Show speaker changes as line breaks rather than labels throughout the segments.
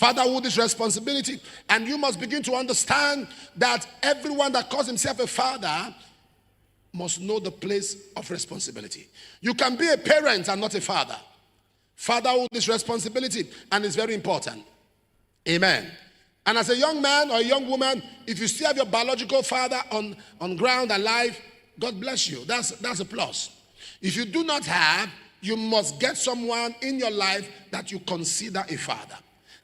Fatherhood is responsibility. And you must begin to understand that everyone that calls himself a father must know the place of responsibility. You can be a parent and not a father. Fatherhood is responsibility and it's very important. Amen. And as a young man or a young woman, if you still have your biological father on ground alive, God bless you. That's a plus. If you do not have, you must get someone in your life that you consider a father.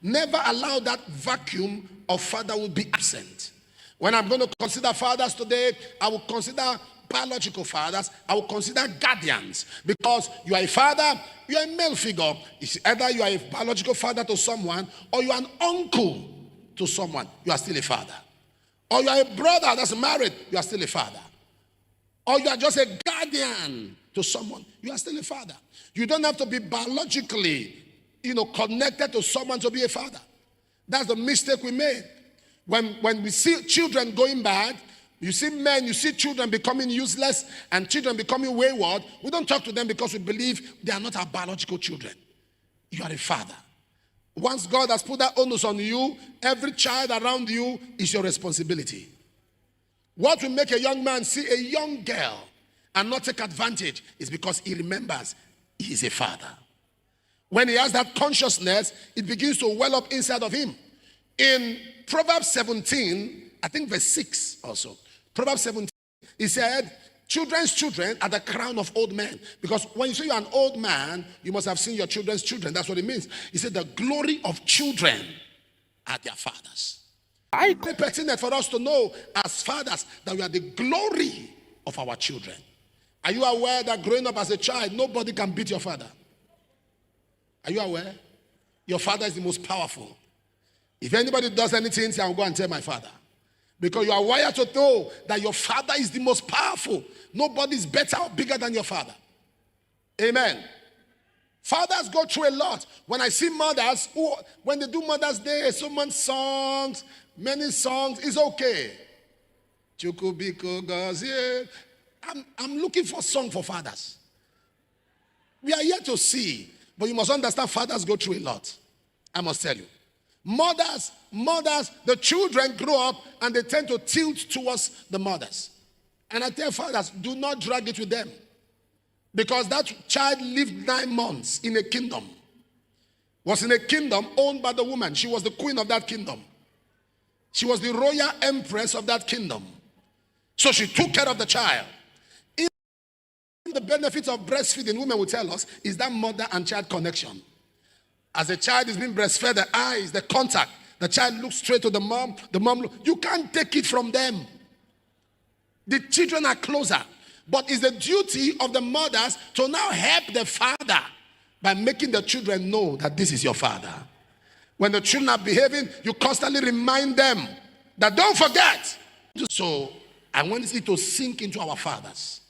Never allow that vacuum of fatherhood be absent. When I'm going to consider fathers today, I will consider biological fathers. I will consider guardians, because you are a father, you are a male figure. It's either you are a biological father to someone or you are an uncle to someone. You are still a father. Or you are a brother that's married. You are still a father. Or you are just a guardian to someone. You are still a father. You don't have to be biologically, connected to someone to be a father. That's the mistake we made. When we see children going bad, you see children becoming useless and children becoming wayward, we don't talk to them because we believe they are not our biological children. You are a father. Once God has put that onus on you, every child around you is your responsibility. What will make a young man see a young girl and not take advantage is because he remembers he is a father. When he has that consciousness, it begins to well up inside of him. In Proverbs 17, I think verse 6 also, Proverbs 17, he said, children's children are the crown of old men. Because when you say you're an old man, you must have seen your children's children. That's what it means. He said the glory of children are their fathers. It's very pertinent for us to know as fathers that we are the glory of our children. Are you aware that growing up as a child, nobody can beat your father? Are you aware? Your father is the most powerful. If anybody does anything, say, I'll go and tell my father. Because you are wired to know that your father is the most powerful. Nobody is better or bigger than your father. Amen. Fathers go through a lot. When I see mothers, when they do Mother's Day, so many songs, it's okay. Chukubiko Gazie. I'm looking for a song for fathers. We are here to see, but you must understand fathers go through a lot. I must tell you. Mothers, the children grow up and they tend to tilt towards the mothers. And I tell fathers, do not drag it with them. Because that child lived 9 months in a kingdom. Was in a kingdom owned by the woman. She was the queen of that kingdom. She was the royal empress of that kingdom. So she took care of the child. The benefits of breastfeeding, women will tell us, is that mother and child connection. As a child is being breastfed, the eyes, the contact, the child looks straight to the mom you can't take it from them. The children are closer. But it's the duty of the mothers to now help the father by making the children know that this is your father. When the children are behaving, you constantly remind them that don't forget. So I want it to sink into our fathers.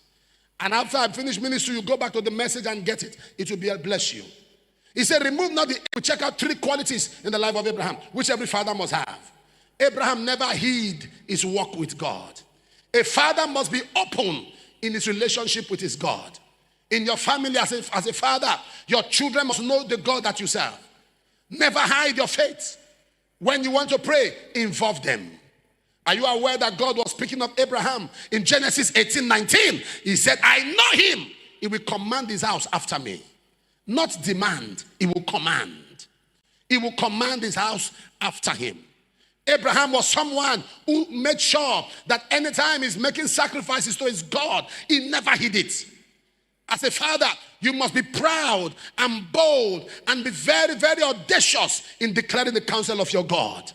And after I finish ministry, you go back to the message and get it. It will be a bless you. He said, remove not the... We check out 3 qualities in the life of Abraham, which every father must have. Abraham never hid his walk with God. A father must be open in his relationship with his God. In your family as a father, your children must know the God that you serve. Never hide your faith. When you want to pray, involve them. Are you aware that God was speaking of Abraham in Genesis 18:19? He said, I know him. He will command his house after me. Not demand, he will command. He will command his house after him. Abraham was someone who made sure that anytime he's making sacrifices to his God, he never hid it. As a father, you must be proud and bold and be very, very audacious in declaring the counsel of your God.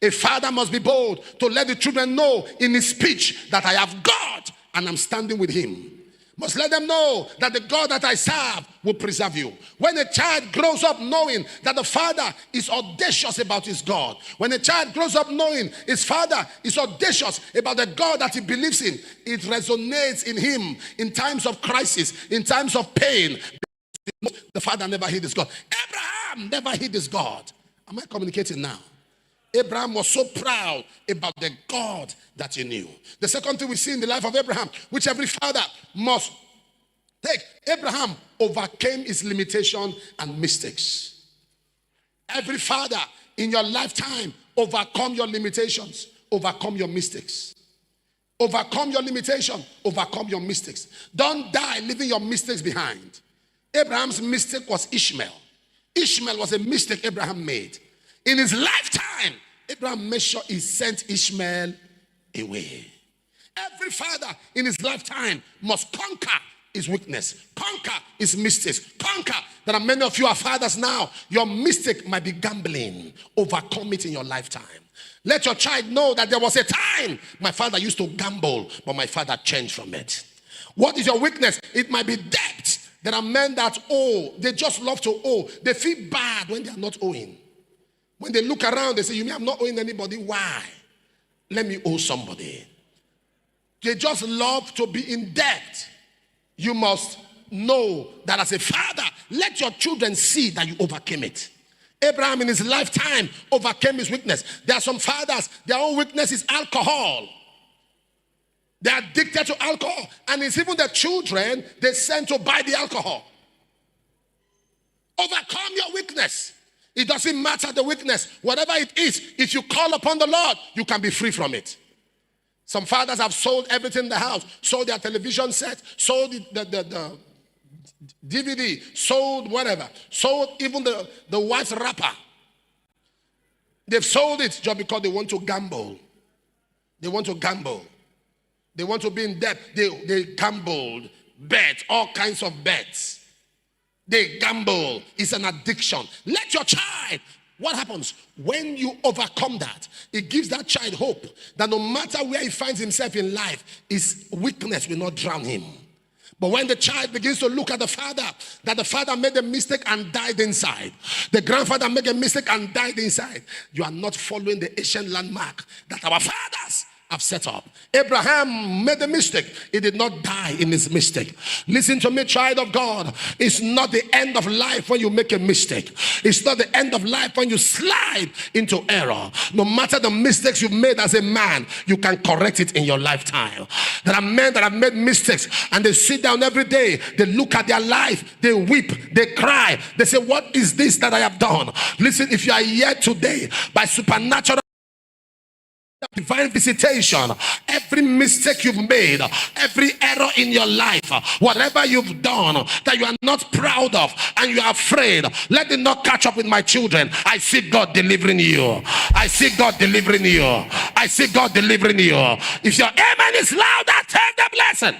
A father must be bold to let the children know in his speech that I have God and I'm standing with him. Must let them know that the God that I serve will preserve you. When a child grows up knowing that the father is audacious about his God, when a child grows up knowing his father is audacious about the God that he believes in, it resonates in him in times of crisis, in times of pain. The father never hid his God. Abraham never hid his God. Am I communicating now? Abraham was so proud about the God that he knew. The second thing we see in the life of Abraham, which every father must take, Abraham overcame his limitation and mistakes. Every father in your lifetime, overcome your limitations, overcome your mistakes. Overcome your limitation, overcome your mistakes. Don't die leaving your mistakes behind. Abraham's mistake was Ishmael. Ishmael was a mistake Abraham made. In his lifetime, Abraham made sure he sent Ishmael away. Every father in his lifetime must conquer his weakness, conquer his mistakes, conquer. There are many of you are fathers now. Your mistake might be gambling. Overcome it in your lifetime. Let your child know that there was a time my father used to gamble, but my father changed from it. What is your weakness? It might be debt. There are men that owe. They just love to owe. They feel bad when they are not owing. When they look around, they say, you mean I'm not owing anybody? Why? Let me owe somebody. They just love to be in debt. You must know that as a father, let your children see that you overcame it. Abraham in his lifetime overcame his weakness. There are some fathers, their own weakness is alcohol. They are addicted to alcohol. And it's even the children they send to buy the alcohol. Overcome your weakness. It doesn't matter the weakness. Whatever it is, if you call upon the Lord, you can be free from it. Some fathers have sold everything in the house. Sold their television set. Sold the DVD, sold whatever, sold even the wife's wrapper. They've sold it just because they want to gamble. They want to gamble. They want to be in debt. They gambled, bet, all kinds of bets. They gamble. It's an addiction. Let your child, what happens? When you overcome that, it gives that child hope that no matter where he finds himself in life, his weakness will not drown him. But when the child begins to look at the father, that the father made a mistake and died inside, the grandfather made a mistake and died inside, you are not following the ancient landmark that our fathers have set up. Abraham made a mistake. He did not die in his mistake. Listen to me, child of God. It's not the end of life when you make a mistake. It's not the end of life when you slide into error. No matter the mistakes you've made as a man, you can correct it in your lifetime. There are men that have made mistakes and they sit down every day. They look at their life. They weep. They cry. They say, what is this that I have done? Listen, if you are here today by supernatural divine visitation, every mistake you've made, every error in your life, whatever you've done that you are not proud of and you are afraid, let it not catch up with my children. I see God delivering you. I see God delivering you. I see God delivering you. If your amen is louder, take the blessing.